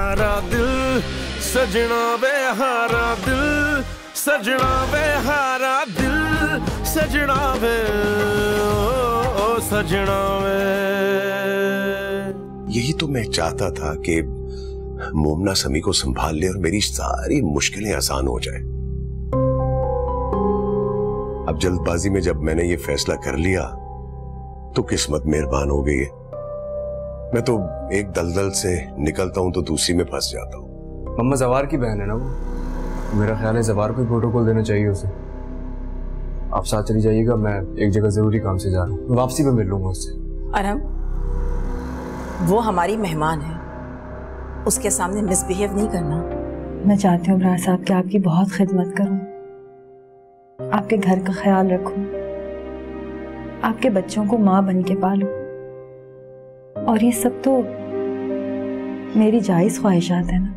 हारा दिल, सजना वे हारा दिल, सजना वे हारा दिल, सजना वे ओ सजना वे। यही तो मैं चाहता था कि मोमना समी को संभाल ले और मेरी सारी मुश्किलें आसान हो जाए। अब जल्दबाजी में जब मैंने ये फैसला कर लिया तो किस्मत मेहरबान हो गई है। मैं तो एक दलदल से निकलता हूं तो दूसरी में फंस जाता हूं। मम्मा जवार की बहन है ना वो, मेरा ख्याल है जवार को प्रोटोकॉल देना चाहिए उसे। आप साथ चली जाइएगा, मैं एक जगह जरूरी काम से जा रहा हूँ, वापसी में मिल लूंगा उससे। अरहम, वो हमारी मेहमान है, उसके सामने मिसबिहेव नहीं करना। मैं चाहती हूँ अबरार साहब कि आपकी बहुत खिदमत करूं, आपके घर का ख्याल रखूं, आपके बच्चों को माँ बन के पालूं, और ये सब तो मेरी जायज ख्वाहिशात है ना।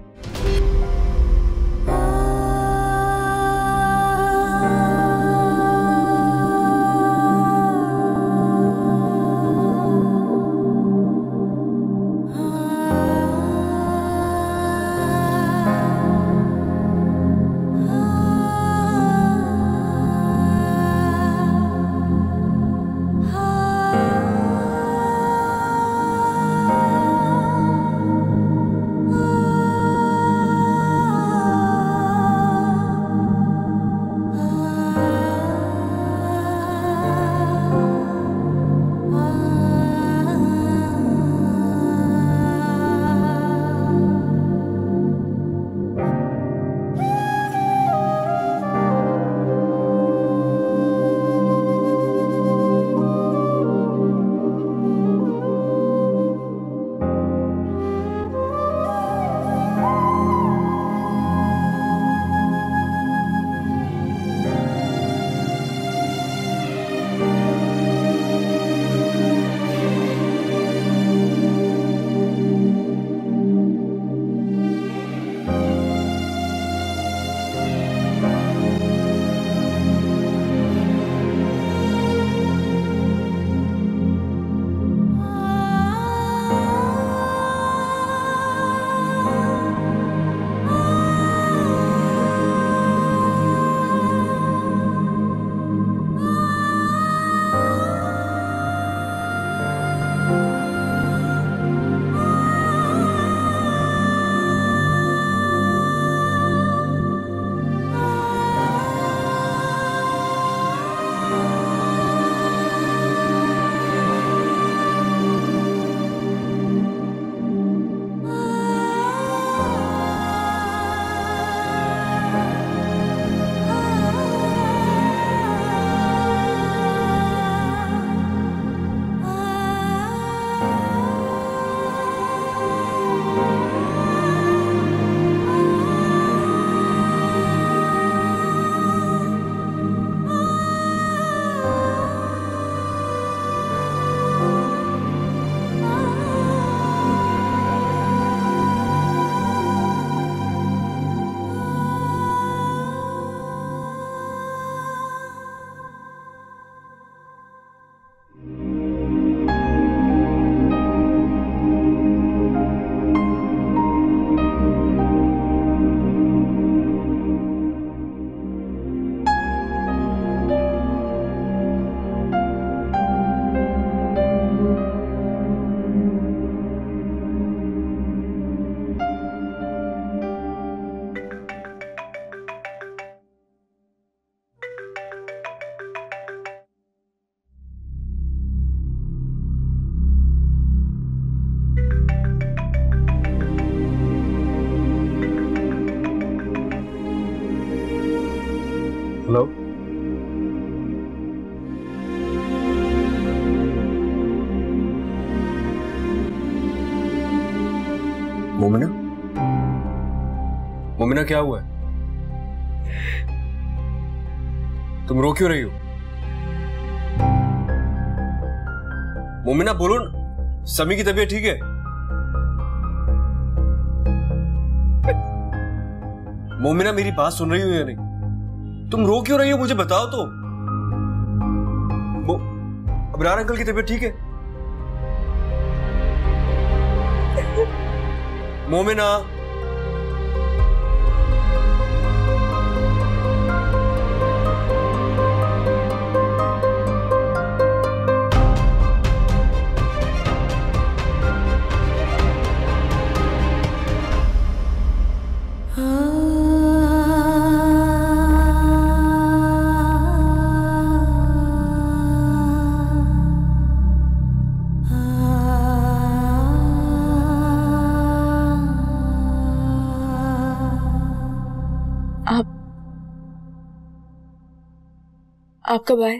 हेलो, मोमिना? मोमिना क्या हुआ है? तुम रो क्यों रही हो? मोमिना बोलो, समी की तबीयत ठीक है? मोमिना मेरी बात सुन रही हो या नहीं? तुम रो क्यों रही हो, मुझे बताओ तो। अबरार अंकल की तबीयत ठीक है? मोमिना। आप कब आए?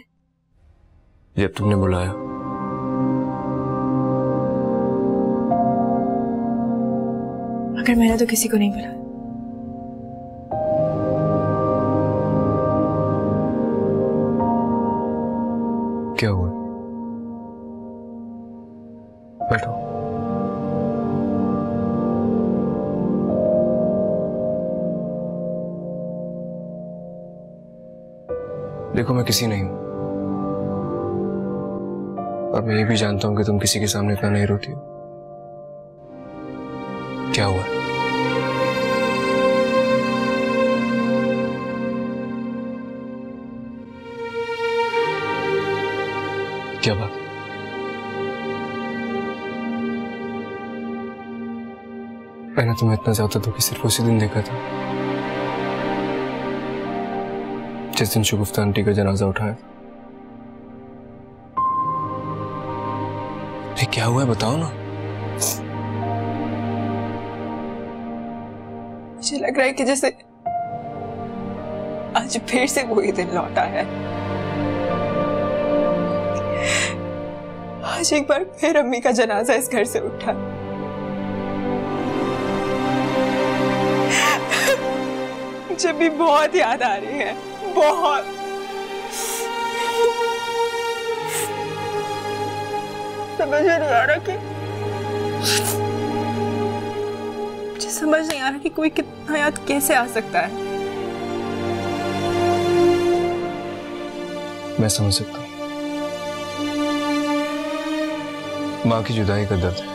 जब तुमने बुलाया। मगर मैंने तो किसी को नहीं बुलाया। क्या हुआ? बैठो। देखो, मैं किसी नहीं हूं, और मैं ये भी जानता हूं कि तुम किसी के सामने इतना नहीं रोती हो। क्या हुआ? क्या बात? मैंने तुम्हें इतना ज्यादा दुखी सिर्फ उसी दिन देखा था जिस दिन शगुफ्ता आंटी का जनाजा उठाया। क्या हुआ है बताओ ना। मुझे लग रहा है कि जैसे आज फिर से वही दिन लौटा है। आज एक बार फिर अम्मी का जनाजा इस घर से उठा। मुझे भी बहुत याद आ रही है, बहुत। समझ नहीं आ रहा कि मुझे समझ नहीं आ रहा कि कोई कितना याद कैसे आ सकता है। मैं समझ सकता हूँ। माँ की जुदाई का दर्द है।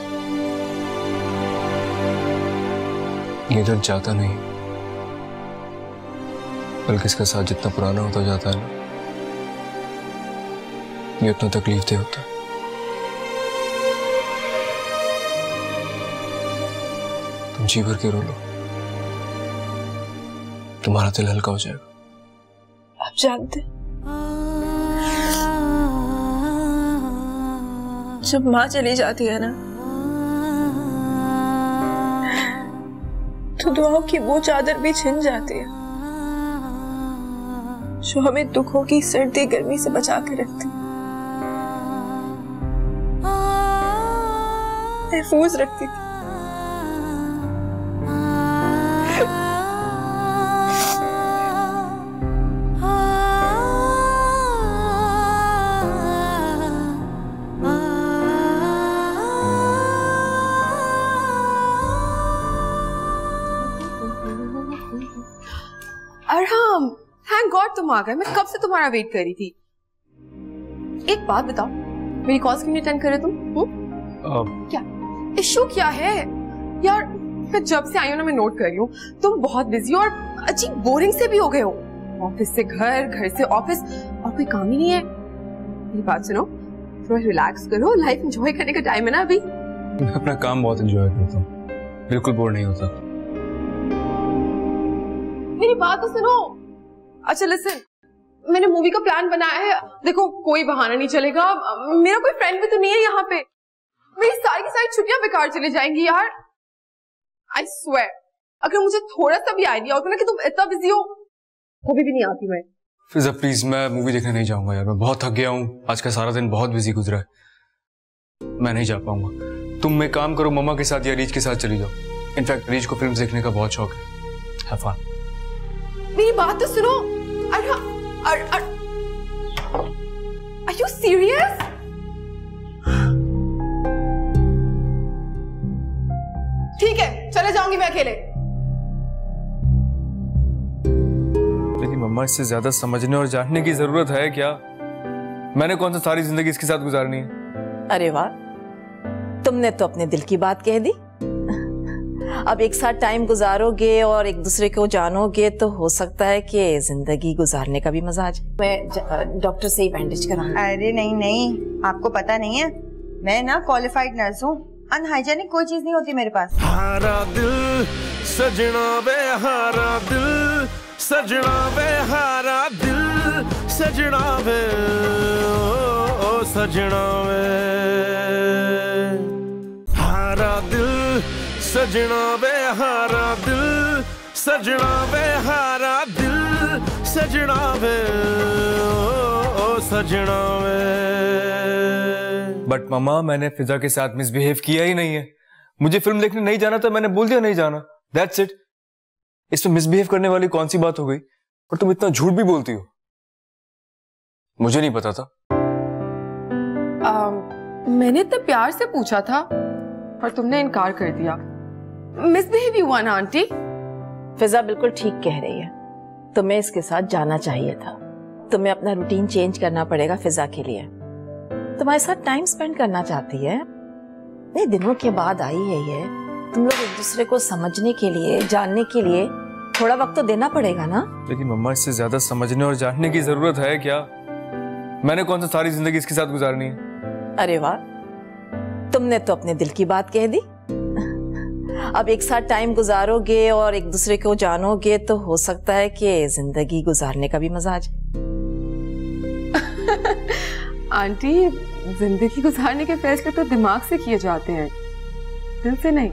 ये दर्द जाता नहीं, बल्कि इसका साथ जितना पुराना होता जाता है ना, ये उतना तकलीफदेह होता है। तुम जी भर के रो लो, तुम्हारा दिल हल्का हो जाएगा। आप जानते, जब माँ चली जाती है ना, तो दुआओं की वो चादर भी छिन जाती है जो हमें दुखों की सर्दी गर्मी से बचा कर रखती, महफूज रखती थी। अरहम, थैंक गॉड तुम आ गए। मैं कब से तुम्हारा वेट कर रही थी। एक बात बताओ, मेरी कॉल्स क्यों नहीं अटेंड कर रहे तुम? क्या इशू क्या है यार? मैं जब से आई हूँ ना, मैं नोट कर रही हूँ तुम बहुत बिजी और अजीब बोरिंग से भी हो गए हो। ऑफिस से घर, घर से ऑफिस, और कोई काम ही नहीं है। मेरी बात सुनो, थोड़ा रिलैक्स करो, लाइफ एंजॉय करने का टाइम है ना अभी। मैं अपना काम बहुत एंजॉय करता हूँ, बिल्कुल बोर नहीं होता। मेरी बात तो सुनो। अच्छा लिसन, मैंने मूवी का प्लान बनाया है। देखो, कोई बहाना नहीं चलेगा। मेरा कोई फ्रेंड भी तो नहीं है यहाँ पे। मेरी सारी की सारी छुट्टियां बेकार चली जाएंगी यार। आई स्वेयर, अगर मुझे थोड़ा सा भी आइडिया होता ना कि तुम इतना बिजी हो, कभी भी नहीं आती मैं। फिजा प्लीज, मैं मूवी देखने नहीं जाऊंगा यार। मैं बहुत थक गया हूँ, आज का सारा दिन बहुत बिजी गुजरा है। मैं नहीं जा पाऊंगा। तुम एक काम करो, मम्मा के साथ या रीच के साथ चली जाओ। इनफैक्ट रीच को फिल्म देखने का बहुत शौक है। Have fun. मेरी बात तो सुनो। Are you serious? ठीक है, चले जाऊंगी मैं अकेले। लेकिन मम्मा, इससे ज्यादा समझने और जानने की जरूरत है क्या? मैंने कौन सा सारी जिंदगी इसके साथ गुजारनी है? अरे वाह, तुमने तो अपने दिल की बात कह दी। अब एक साथ टाइम गुजारोगे और एक दूसरे को जानोगे तो हो सकता है कि जिंदगी गुजारने का भी मजा आ जाए। मैं डॉक्टर से ही बैंडेज कराऊंगी। अरे नहीं नहीं, आपको पता नहीं है, मैं ना क्वालिफाइड नर्स हूँ। अनहाइजेनिक कोई चीज नहीं होती मेरे पास। हारा दिल सजना वे, हारा दिल सजना वे, हारा दिल सजना वे, ओ सजना वे, हारा दिल सजना वे, हारा दिल सजना वे, हारा दिल सजना वे, ओ सजना वे। बट मम्मा, मैंने फिजा के साथ मिसबिहेव किया ही नहीं है। मुझे फिल्म देखने नहीं जाना था, मैंने बोल दिया नहीं जाना, दैट्स इट। इसमें मिसबिहेव करने वाली कौन सी बात हो गई? और तुम इतना झूठ भी बोलती हो। मुझे नहीं पता था। मैंने इतने प्यार से पूछा था और तुमने इनकार कर दिया। मिसबिहेव यू वन आंटी। फिजा बिल्कुल ठीक कह रही है, तुम्हें इसके साथ जाना चाहिए था। तुम्हें अपना रूटीन चेंज करना पड़ेगा फिजा के लिए। तुम्हारे साथ टाइम स्पेंड करना चाहती है, इतने दिनों के बाद आई है ये। तुम लोग एक दूसरे को समझने के लिए, जानने के लिए थोड़ा वक्त तो देना पड़ेगा ना। लेकिन मम्मा, इससे ज्यादा समझने और जानने की जरूरत है क्या? मैंने कौन सा सारी जिंदगी इसके साथ गुजारनी है? अरे वाह, तुमने तो अपने दिल की बात कह दी। अब एक साथ टाइम गुजारोगे और एक दूसरे को जानोगे तो हो सकता है कि जिंदगी गुजारने का भी मजा आ जाए। आंटी, जिंदगी गुजारने के फैसले तो दिमाग से किए जाते हैं, दिल से नहीं।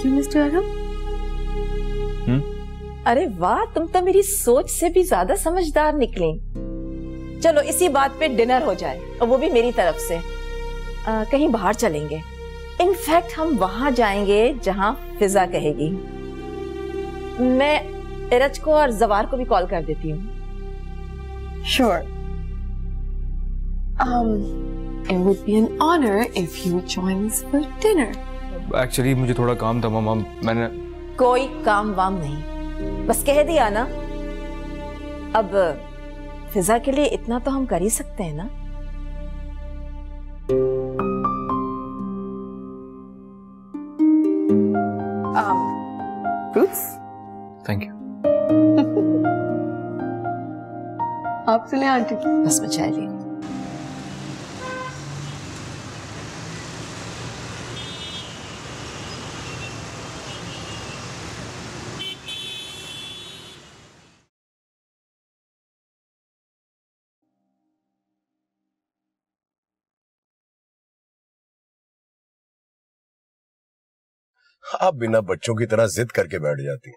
क्यों मिस्टर अरहम? अरे वाह, तुम तो मेरी सोच से भी ज्यादा समझदार निकली। चलो इसी बात पे डिनर हो जाए, और वो भी मेरी तरफ से। कहीं बाहर चलेंगे। इनफैक्ट हम वहां जाएंगे जहां फिजा कहेगी। मैं इरज को और जवार को भी कॉल कर देती हूँ। Sure. It would be an honor if you join us for dinner. Actually मुझे थोड़ा काम था मम्मा, मैंने। कोई काम वाम नहीं, बस कह दिया ना। अब फिजा के लिए इतना तो हम कर ही सकते हैं ना। Fruits? Thank you. आप सुने आंटी? बस मैं चाय लेंगी। आप बिना बच्चों की तरह जिद करके बैठ जाती।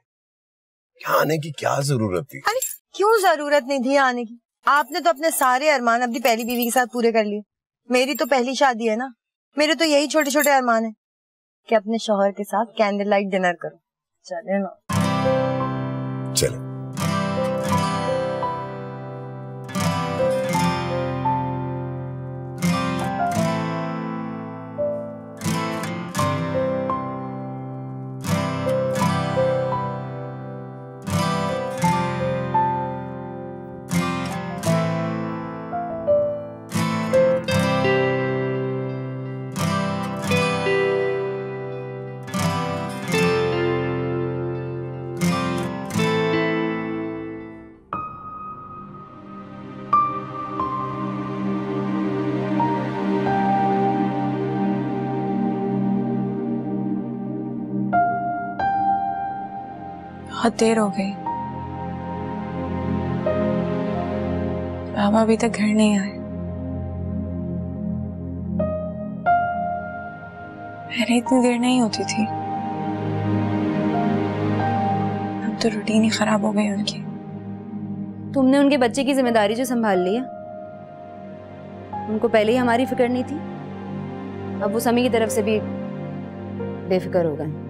यहाँ आने की क्या जरूरत थी? अरे क्यों जरूरत नहीं थी आने की? आपने तो अपने सारे अरमान अपनी पहली बीवी के साथ पूरे कर लिए। मेरी तो पहली शादी है ना, मेरे तो यही छोटे छोटे अरमान है कि अपने शौहर के साथ कैंडल लाइट डिनर करो। चले ना? चले। बहुत देर हो गई, बाबा अभी तक घर नहीं आए। पहले इतनी देर नहीं होती थी, अब तो रूटीन ही खराब हो गई उनकी। तुमने उनके बच्चे की जिम्मेदारी जो संभाल ली है, उनको पहले ही हमारी फिक्र नहीं थी, अब वो समी की तरफ से भी बेफिक्र हो गए।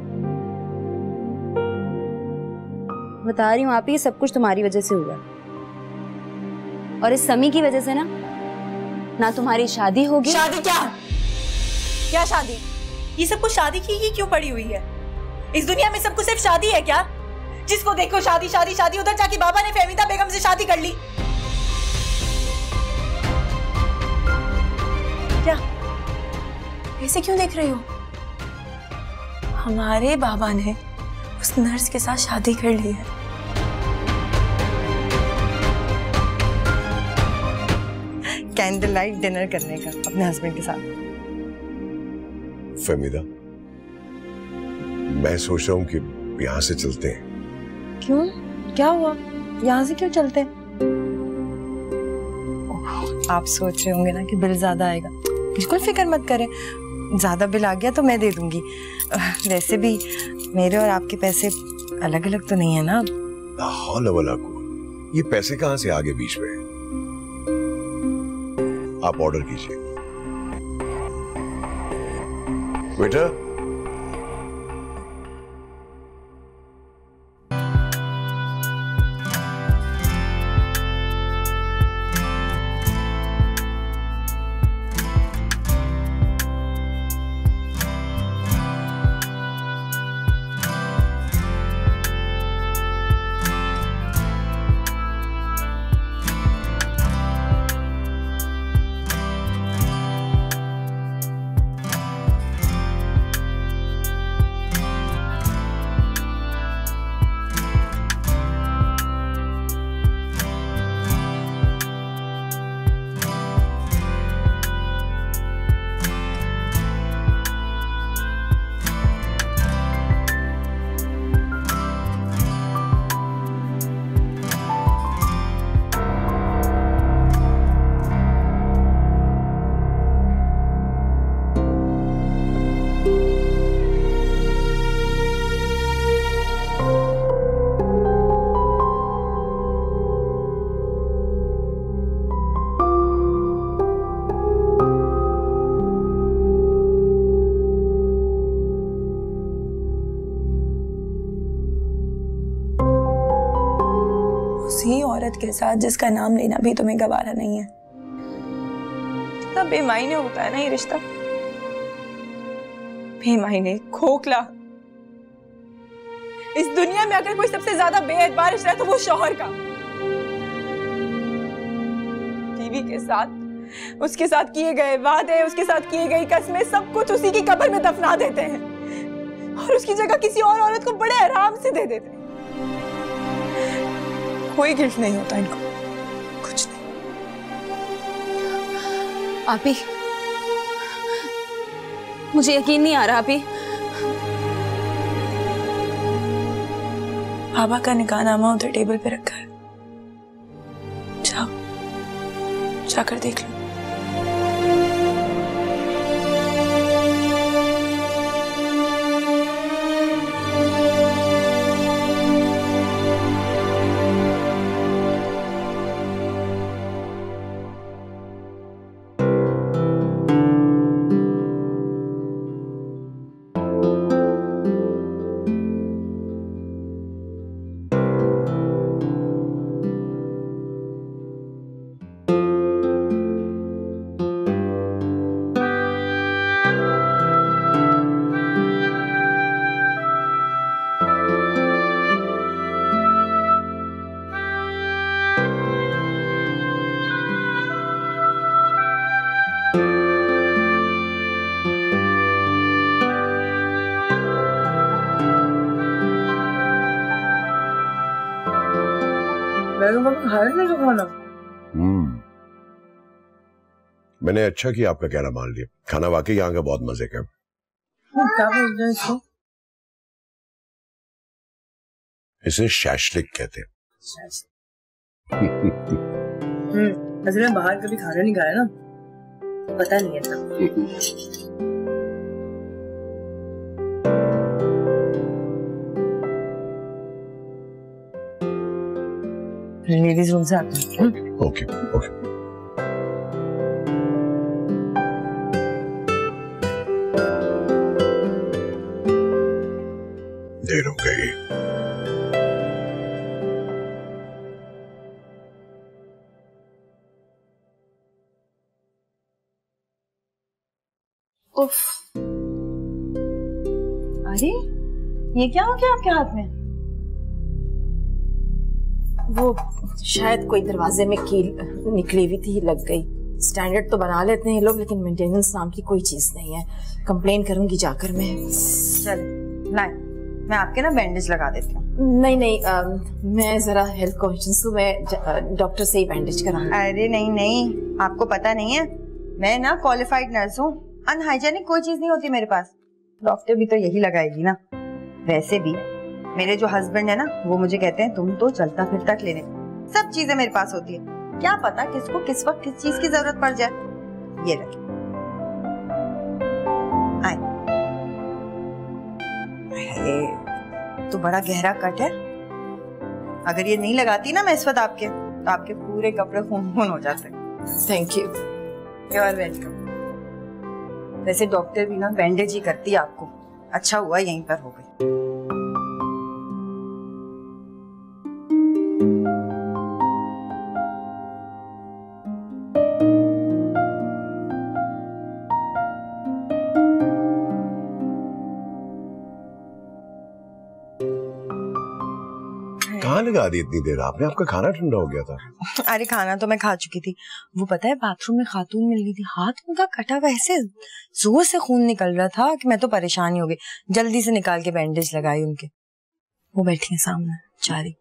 बता रही हूँ आप, ये सब कुछ तुम्हारी वजह से हुआ, और इस समी की वजह से ना तुम्हारी शादी होगी। शादी क्या? क्या शादी? ये सब कुछ शादी की ही क्यों पड़ी हुई है? इस दुनिया में सब कुछ सिर्फ शादी है क्या? जिसको देखो शादी शादी शादी। उधर जाके बाबा ने फहमीदा बेगम से शादी कर ली। क्या ऐसे क्यों देख रही हो? हमारे बाबा ने उस नर्स के साथ शादी कर ली है। कैंडल लाइट डिनर करने का अपने हस्बैंड के साथ। फहमीदा, मैं सोच रहा हूँ कि यहाँ से चलते हैं। क्यों? क्या हुआ? यहाँ से क्यों चलते हैं? आप सोच रहे होंगे ना कि बिल ज्यादा आएगा। बिल्कुल फिक्र मत करें, ज्यादा बिल आ गया तो मैं दे दूंगी। वैसे भी मेरे और आपके पैसे अलग अलग तो नहीं है ना। ये पैसे कहां से आगे बीच में? आप ऑर्डर कीजिए। वेटर, उसी औरत के साथ जिसका नाम लेना भी तुम्हें गवारा नहीं है। तब बेमायने होता है ना ये रिश्ता, बेमायने, खोखला। इस दुनिया में अगर कोई सबसे ज्यादा बेएतबार रिश्ता है तो वो शौहर का। बीवी के साथ, उसके साथ किए गए वादे, उसके साथ किए गई कस्में, सब कुछ उसी की कब्र में दफना देते हैं और उसकी जगह किसी और औरत को बड़े आराम से दे देते हैं। कोई गिल्ट नहीं होता इनको, कुछ नहीं। आपी, मुझे यकीन नहीं आ रहा। आपी, बाबा का निकाहनामा उधर टेबल पे रखा है, जाओ जाकर देख लो। मैंने अच्छा किया आपका कहना मान लिया। खाना वाकई यहाँ का बहुत मजे का। क्या बोलते हैं इसको? इसे शैशलिक कहते हैं। असल में बाहर कभी खाना नहीं खाया ना, पता नहीं है था। लेडीज रूम से आते हैं। Okay okay. देर हो गई। उफ, अरे ये क्या हो गया आपके हाथ में? वो शायद कोई दरवाजे में कील निकली हुई थी, लग गई। स्टैंडर्ड तो बना लेते हैं लोग, लेकिन मेंटेनेंस नाम की कोई चीज नहीं है। कंप्लेन करूंगी जाकर मैं। चल नहीं, मैं आपके ना बैंडेज लगा देती हूँ। नहीं नहीं, मैं जरा हेल्थ कॉन्शियस हूँ, मैं डॉक्टर से ही बैंडेज कराऊंगी। अरे नहीं नहीं, आपको पता नहीं है, मैं ना क्वालिफाइड नर्स हूँ। अनहाइजेनिक कोई चीज नहीं होती मेरे पास। डॉक्टर भी तो यही लगाएगी ना। वैसे भी मेरे जो हस्बैंड है ना, वो मुझे कहते हैं तुम तो चलता फिरता क्लिनिक, सब चीजें मेरे पास होती है। क्या पता किसको किस वक्त किस चीज की जरूरत पड़ जाए। ये रखिए, आए। तो बड़ा गहरा कट है। अगर ये नहीं लगाती ना मैं इस वक्त आपके, तो आपके पूरे कपड़े खून खून हो जाते। Thank you. You are welcome. वैसे डॉक्टर भी ना बैंडेज ही करती है आपको, अच्छा हुआ यहीं पर हो गई। कहाँ लगा दी इतनी देर आपने? आपका खाना ठंडा हो गया था। अरे खाना तो मैं खा चुकी थी। वो पता है बाथरूम में खातून मिल गई थी, हाथ उनका कटा हुआ, ऐसे जोर से खून निकल रहा था कि मैं तो परेशान ही हो गई। जल्दी से निकाल के बैंडेज लगाई उनके। वो बैठी है सामने चारी।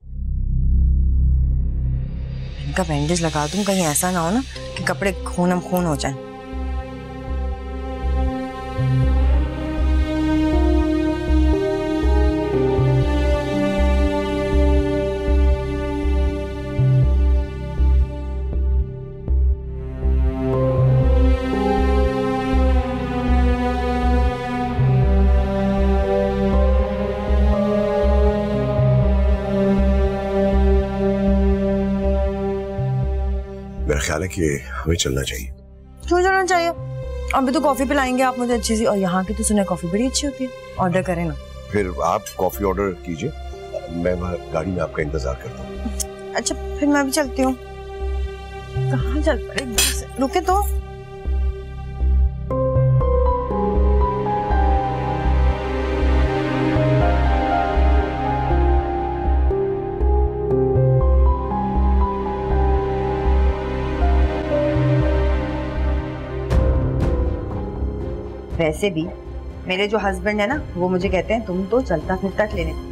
इनका बैंडेज लगा दूं, कहीं ऐसा ना हो ना कि कपड़े खूनम खून हो जाए। मेरा ख्याल है कि हमें चलना चाहिए। क्यों चलना चाहिए? अभी तो कॉफी पिलाएंगे आप मुझे अच्छी सी, और यहाँ की तो सुना कॉफी बड़ी अच्छी होती है। ऑर्डर करें ना। फिर आप कॉफी ऑर्डर कीजिए, मैं गाड़ी में आपका इंतजार करता हूँ। अच्छा फिर मैं भी चलती हूँ। कहाँ चल पड़े, रुके तो। वैसे भी मेरे जो हस्बैंड है ना, वो मुझे कहते हैं तुम तो चलता फिरता क्लिनिक।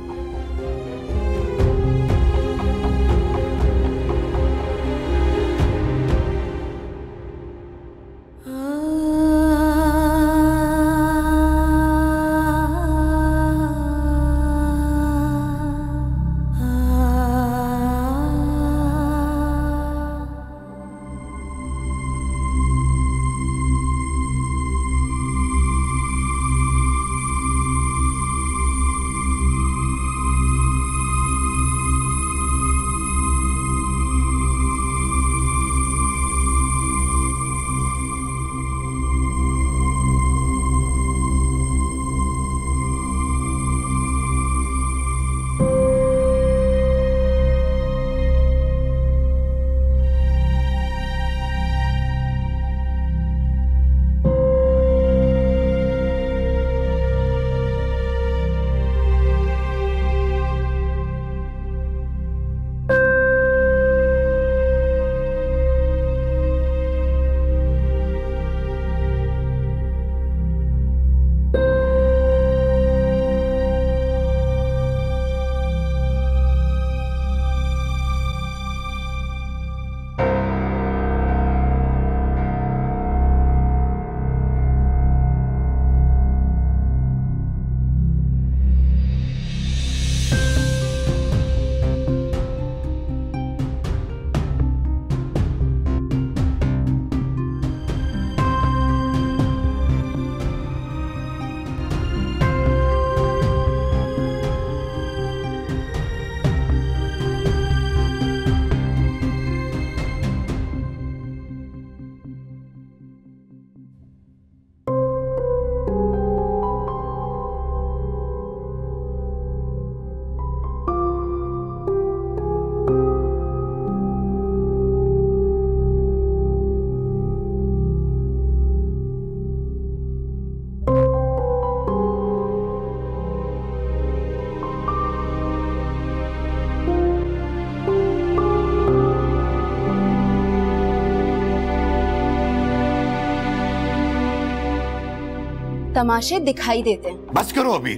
तमाशे दिखाई देते हैं। बस करो अभी,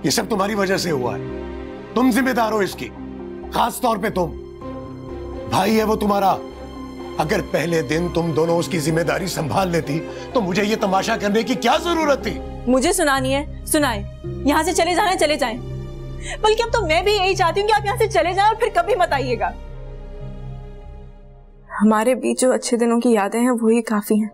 ये सब तुम्हारी वजह से हुआ है। तुम जिम्मेदार हो इसकी, खास तौर पे तुम। भाई है वो तुम्हारा। अगर पहले दिन तुम दोनों उसकी जिम्मेदारी संभाल लेती तो मुझे ये तमाशा करने की क्या जरूरत थी? मुझे सुनानी है, सुनाए। यहाँ से चले जाना, चले जाएं। बल्कि अब तो मैं भी यही चाहती हूँ कि आप यहाँ से चले जाएं और फिर कभी मत आइएगा। हमारे बीच जो अच्छे दिनों की यादें हैं वही काफी हैं।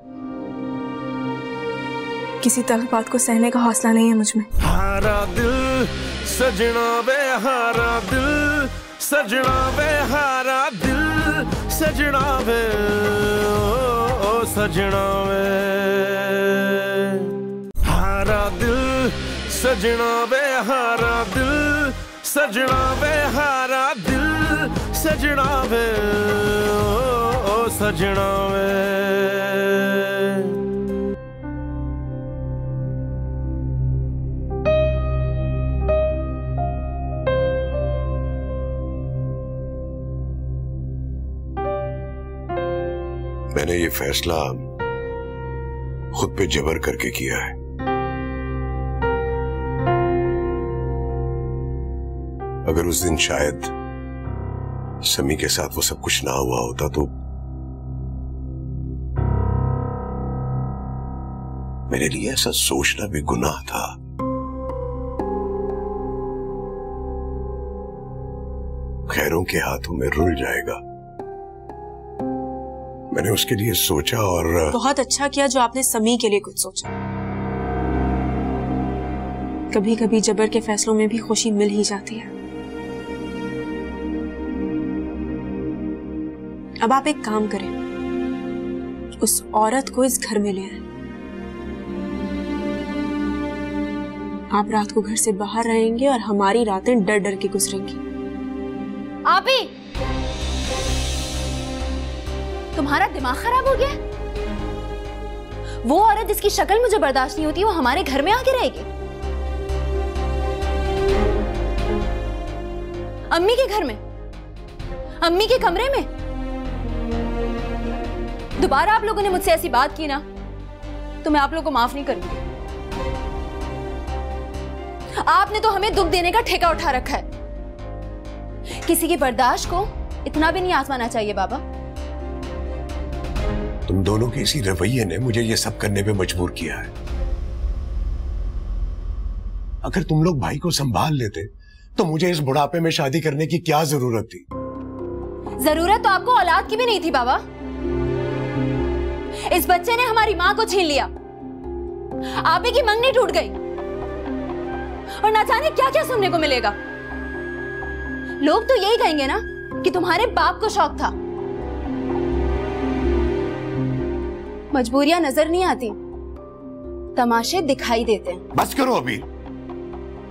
किसी तरह बात को सहने का हौसला नहीं है मुझ में। हारा दिल सजना वे हारा दिल सजना वे हारा दिल सजना वे ओ सजना वे हारा दिल सजना वे हारा दिल सजना वे हारा दिल सजना वे ओ सजना वे। मैंने ये फैसला खुद पे जबर करके किया है। अगर उस दिन शायद समी के साथ वो सब कुछ ना हुआ होता तो मेरे लिए ऐसा सोचना भी गुनाह था। खैरों के हाथों में रुल जाएगा, मैंने उसके लिए सोचा और बहुत अच्छा किया जो आपने समी के लिए कुछ सोचा। कभी कभी जबर के फैसलों में भी खुशी मिल ही जाती है। अब आप एक काम करें, उस औरत को इस घर में ले आए। आप रात को घर से बाहर रहेंगे और हमारी रातें डर डर के गुजरेंगी। आप ही तुम्हारा दिमाग खराब हो गया? वो औरत जिसकी शक्ल मुझे बर्दाश्त नहीं होती वो हमारे घर में आके रहेगी? अम्मी के घर में, अम्मी के कमरे में? दोबारा आप लोगों ने मुझसे ऐसी बात की ना तो मैं आप लोगों को माफ नहीं करूंगी। आपने तो हमें दुख देने का ठेका उठा रखा है। किसी की बर्दाश्त को इतना भी नहीं आजमाना चाहिए बाबा। तुम दोनों के इसी रवैये ने मुझे ये सब करने पे मजबूर किया है। अगर तुम लोग भाई को संभाल लेते तो मुझे इस बुढ़ापे में शादी करने की क्या जरूरत थी? जरूरत तो आपको औलाद की भी नहीं थी बाबा। इस बच्चे ने हमारी मां को छीन लिया, आप ही की मंगनी टूट गई और ना जाने क्या क्या सुनने को मिलेगा। लोग तो यही कहेंगे ना कि तुम्हारे बाप को शौक था। मजबूरियां नजर नहीं आती, तमाशे दिखाई देते हैं। बस करो अभी,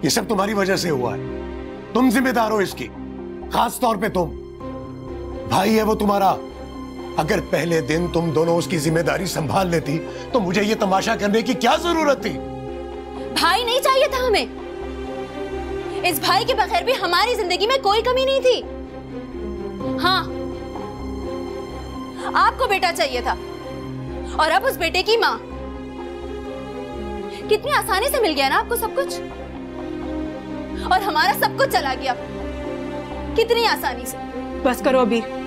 ये सब तुम्हारी वजह से हुआ है। तुम जिम्मेदार हो इसकी, खास तौर पे तुम। भाई है वो तुम्हारा। अगर पहले दिन तुम दोनों उसकी जिम्मेदारी संभाल लेती तो मुझे ये तमाशा करने की क्या जरूरत थी? भाई नहीं चाहिए था हमें। इस भाई के बगैर भी हमारी जिंदगी में कोई कमी नहीं थी। हाँ, आपको बेटा चाहिए था और अब उस बेटे की मां। कितनी आसानी से मिल गया ना आपको सब कुछ, और हमारा सब कुछ चला गया कितनी आसानी से। बस करो अबीर,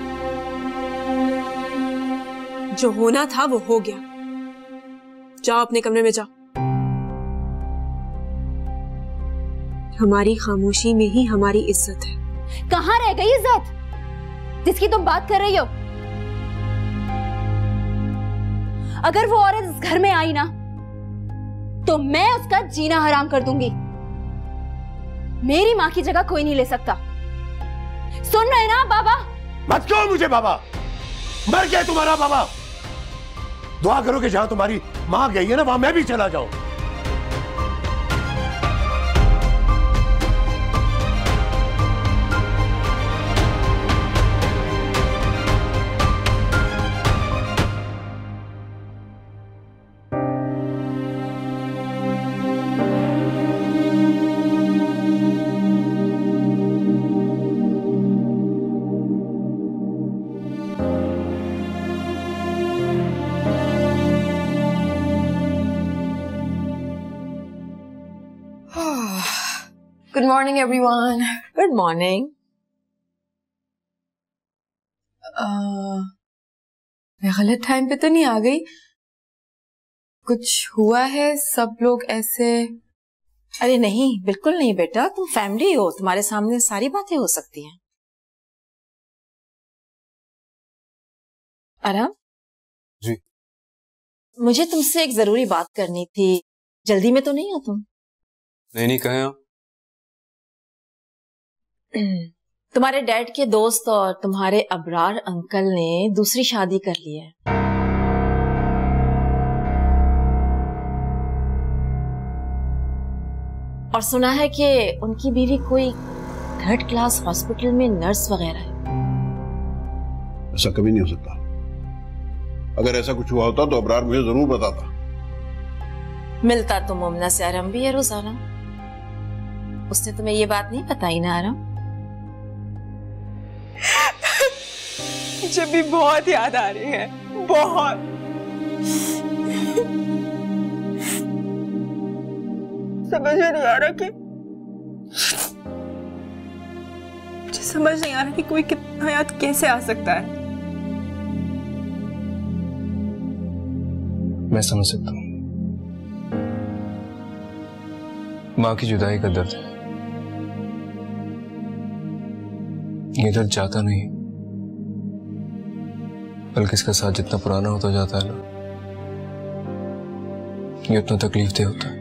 जो होना था वो हो गया। जाओ अपने कमरे में जाओ। हमारी खामोशी में ही हमारी इज्जत है। कहां रह गई इज्जत जिसकी तुम बात कर रही हो? अगर वो औरत इस घर में आई ना तो मैं उसका जीना हराम कर दूंगी। मेरी मां की जगह कोई नहीं ले सकता। सुन रहे ना बाबा? मत कहो मुझे बाबा, मर गया तुम्हारा बाबा। दुआ करो कि जहां तुम्हारी मां गई है ना वहां मैं भी चला जाऊं। Good morning everyone. Good morning. मैं गलत टाइम पे तो नहीं आ गई? कुछ हुआ है? सब लोग ऐसे? अरे नहीं, बिल्कुल नहीं बेटा, तुम फैमिली हो, तुम्हारे सामने सारी बातें हो सकती हैं। आराम जी, मुझे तुमसे एक जरूरी बात करनी थी। जल्दी में तो नहीं हो तुम? नहीं कहें आप। तुम्हारे डैड के दोस्त और तुम्हारे अबरार अंकल ने दूसरी शादी कर ली है। और सुना है कि उनकी बीवी कोई 3rd क्लास हॉस्पिटल में नर्स वगैरह है। ऐसा कभी नहीं हो सकता। अगर ऐसा कुछ हुआ होता तो अबरार मुझे जरूर बताता। मिलता तो मुमना से आराम भी है रोजाना। उसने तुम्हें ये बात नहीं बताई ना आराम? मुझे भी बहुत याद आ रही है, बहुत। समझ में नहीं आ रहा कि मुझे समझ नहीं आ रहा कि कोई कितना याद कैसे आ सकता है। मैं समझ सकता हूँ। माँ की जुदाई का दर्द है। ये दर्द जाता नहीं, बल्कि इसका साथ जितना पुराना होता जाता है ना, ये उतना तकलीफदेह होता है।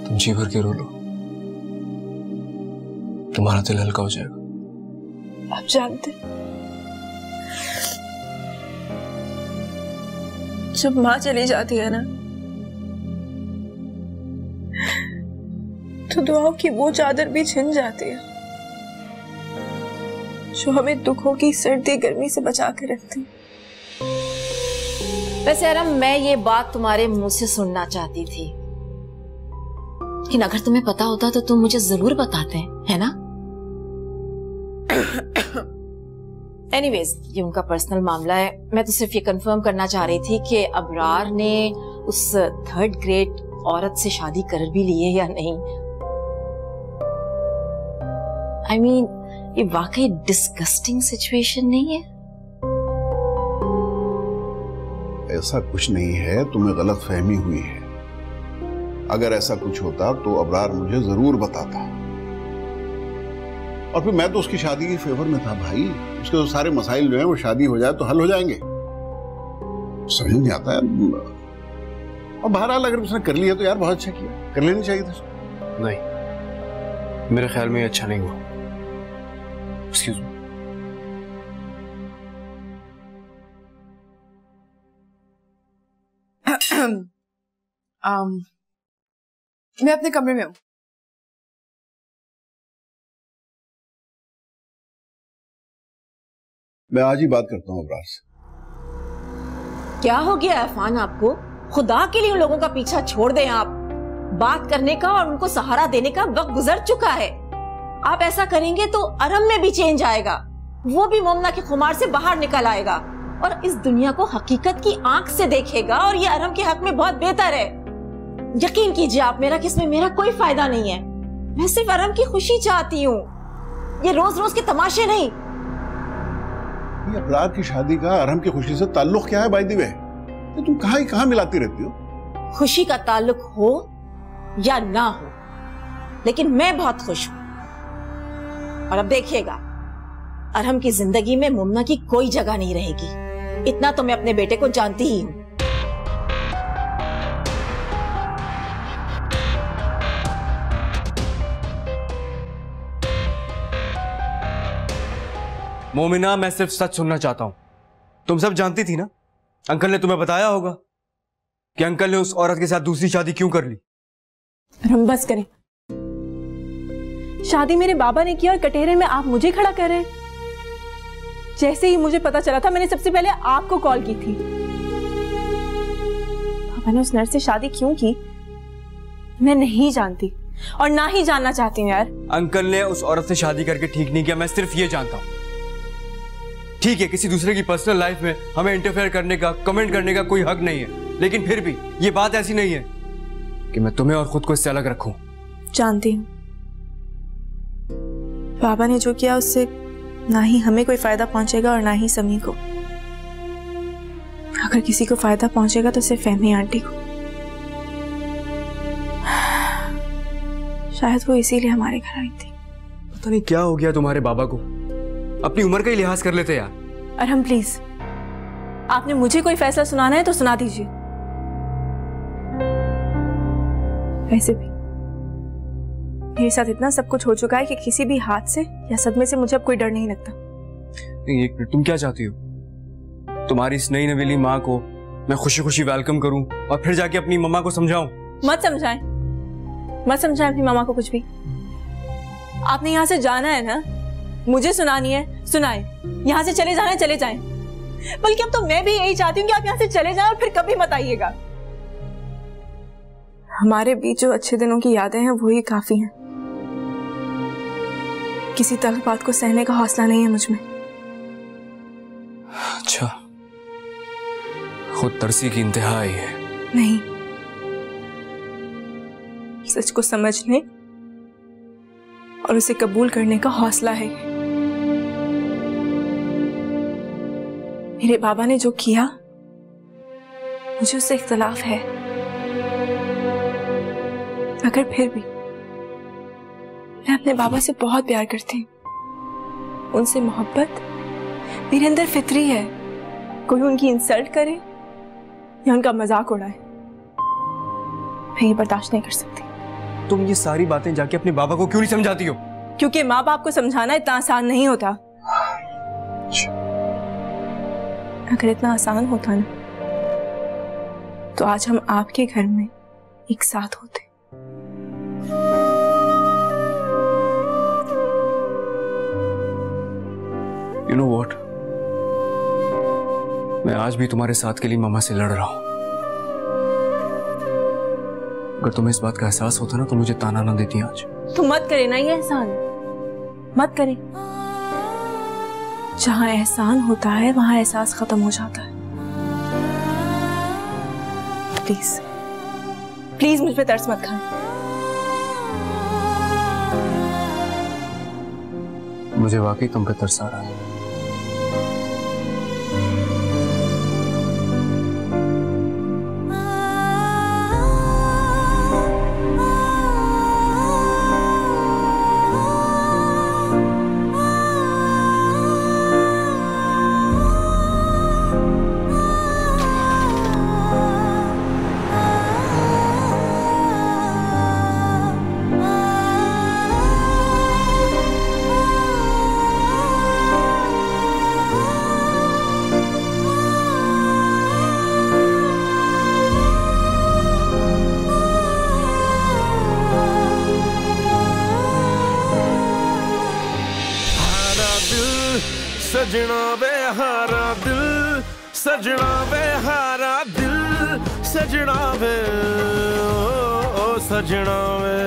तुम जी भर के रो लो, तुम्हारा दिल हल्का हो जाएगा। आप जानते, जब माँ चली जाती है ना, तो दुआओं की वो चादर भी छिन जाती है जो हमें दुखों की सर्दी गर्मी से बचा के रखती। वैसे आराम, मैं ये बात तुम्हारे मुंह से सुनना चाहती थी, लेकिन अगर तुम्हें पता होता तो तुम मुझे जरूर बताते, है ना? एनीवेज, ये उनका पर्सनल मामला है। मैं तो सिर्फ ये कंफर्म करना चाह रही थी कि अबरार ने उस 3rd ग्रेड औरत से शादी कर भी ली है या नहीं। I mean, ये वाकई डिस्गस्टिंग सिचुएशन नहीं है? ऐसा कुछ नहीं है, तुम्हें गलत फहमी हुई है। अगर ऐसा कुछ होता तो अबरार मुझे जरूर बताता। और फिर मैं तो उसकी शादी के फेवर में था भाई। उसके तो सारे मसाइल जो हैं वो शादी हो जाए तो हल हो जाएंगे। समझ नहीं आता है। और बहरहाल अगर उसने कर लिया तो यार बहुत अच्छा किया, कर लेनी चाहिए था। नहीं, मेरे ख्याल में ये अच्छा नहीं हुआ। Excuse me. मैं अपने कमरे में हूँ। मैं आज ही बात करता हूँ अबरार से। क्या हो गया अफान आपको? खुदा के लिए उन लोगों का पीछा छोड़ दें आप। बात करने का और उनको सहारा देने का वक्त गुजर चुका है। आप ऐसा करेंगे तो अरम में भी चेंज आएगा, वो भी मुमना के खुमार से बाहर निकल आएगा और इस दुनिया को हकीकत की आंख से देखेगा, और ये अरम के हक में बहुत बेहतर है। यकीन कीजिए आप मेरा, कि इसमें मेरा कोई फायदा नहीं है। मैं सिर्फ अरम की खुशी चाहती हूँ, ये रोज रोज के तमाशे नहीं। ये अबरार की शादी का अरहम की खुशी से ताल्लुक क्या है? बाय द वे, तुम कहाँ मिलाती रहती हो? खुशी का ताल्लुक हो या ना हो, लेकिन मैं बहुत खुश हूं। और अब देखिएगा, अरहम की जिंदगी में मुमना की कोई जगह नहीं रहेगी। इतना तो मैं अपने बेटे को जानती ही हूं। मोमिना, मैं सिर्फ सच सुनना चाहता हूं। तुम सब जानती थी ना? अंकल ने तुम्हें बताया होगा कि अंकल ने उस औरत के साथ दूसरी शादी क्यों कर ली। हम बस करें। शादी मेरे बाबा ने किया और कटहरे में आप मुझे खड़ा कर रहे हैं। जैसे ही मुझे पता चला था, मैंने सबसे पहले आपको कॉल की थी। पापा ने उस नर्स से शादी क्यों की मैं नहीं जानती, और ना ही जानना चाहती हूँ यार। अंकल ने उस औरत से शादी करके ठीक नहीं किया, मैं सिर्फ ये जानता हूं। ठीक है, किसी दूसरे की पर्सनल लाइफ में हमें इंटरफेयर करने का, कमेंट करने का कोई हक नहीं है, लेकिन फिर भी ये बात ऐसी नहीं है कि मैं तुम्हें और खुद को इससे अलग रखूं। जानती हूँ बाबा ने जो किया उससे ना ही हमें कोई फायदा पहुंचेगा और ना ही समी को। अगर किसी को फायदा पहुंचेगा तो सिर्फ फहमी आंटी को। शायद वो इसीलिए हमारे घर आई थी। पता नहीं क्या हो गया तुम्हारे बाबा को, अपनी उम्र का ही लिहाज कर लेते यार। अरहम प्लीज, आपने मुझे कोई फैसला सुनाना है तो सुना दीजिए। वैसे भी मेरे साथ इतना सब कुछ हो चुका है कि किसी भी हाथ से या सदमे से मुझे अब कोई डर नहीं लगता। एक मिनट, तुम क्या चाहती हो? तुम्हारी इस नई नवेली माँ को मैं खुशी खुशी वेलकम करूं और फिर जाके अपनी मम्मा को समझाऊं? मत समझाएं, मत समझाएं अपनी मामा को कुछ भी। आपने यहाँ से जाना है ना, मुझे सुनानी है सुनाए, यहाँ से चले जाना है चले जाएं। बल्कि अब तो मैं भी यही चाहती हूँ कि आप यहाँ से चले जाएं और फिर कभी मत आइएगा। हमारे बीच जो अच्छे दिनों की यादें हैं वही काफी हैं। किसी तलख बात को सहने का हौसला नहीं है मुझ में। अच्छा, खुद तरसी की इंतहा आई है। नहीं, सच को समझने और उसे कबूल करने का हौसला है। मेरे बाबा ने जो किया, मुझे उससे इख्तलाफ है, मगर फिर भी मैं अपने बाबा से बहुत प्यार करती हूँ। उनसे मोहब्बत मेरे अंदर फितरी है। कोई उनकी इंसल्ट करे या उनका मजाक उड़ाए, मैं ये बर्दाश्त नहीं कर सकती। तुम ये सारी बातें जाके अपने बाबा को क्यों नहीं समझाती हो? क्योंकि माँ बाप को समझाना इतना आसान नहीं होता। अगर इतना आसान होता ना, तो आज हम आपके घर में एक साथ होते। You know what? मैं आज भी तुम्हारे साथ के लिए मामा से लड़ रहा हूं। अगर तुम्हें इस बात का एहसास होता ना तो मुझे ताना ना देती आज। तो मत करे ना ये एहसान, मत करे। जहां एहसान होता है वहां एहसास खत्म हो जाता है। प्लीज प्लीज मुझ पे तरस मत खाएं। मुझे वाकई तुम पे तरस आ रहा है। सजना वे हारा दिल, सजना वे हारा दिल, सजना वे ओ सजना वे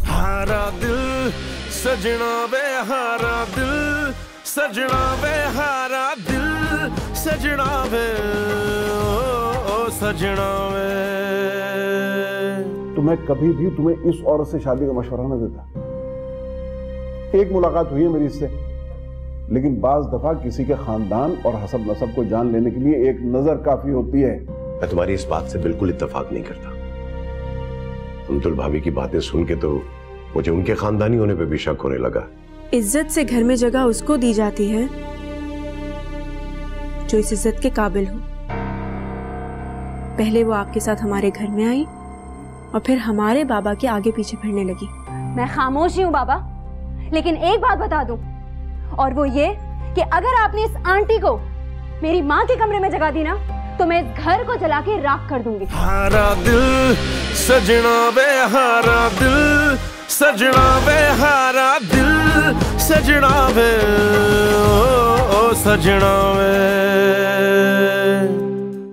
हारा दिल, सजना वे हारा दिल, सजना वे हारा दिल, सजना वे ओ सजना वे। तो मैं कभी भी तुम्हें इस औरत से शादी का मशवरा न देता। एक मुलाकात हुई है मेरी इससे, लेकिन बाज दफा किसी के खानदान और हसब नसब को जान लेने के लिए एक नजर काफी होती है। मैं तुम्हारी इस बात से बिल्कुल इत्तेफाक नहीं करता। तुमतुल भाभी की बातें सुन के तो मुझे उनके खानदानी होने पे भी शक होने लगा। इज्जत से घर में जगह उसको दी जाती है जो इस इज्जत के काबिल हो। पहले वो आपके साथ हमारे घर में आई और फिर हमारे बाबा के आगे पीछे फिरने लगी। मैं खामोश ही हूँ बाबा, लेकिन एक बात बता दूं, और वो ये कि अगर आपने इस आंटी को मेरी माँ के कमरे में जगह दी ना, तो मैं इस घर को जला के राख कर दूंगी। हारा दिल, सजना वे हारा दिल, सजना वे हारा दिल, सजना वे ओ सजना वे।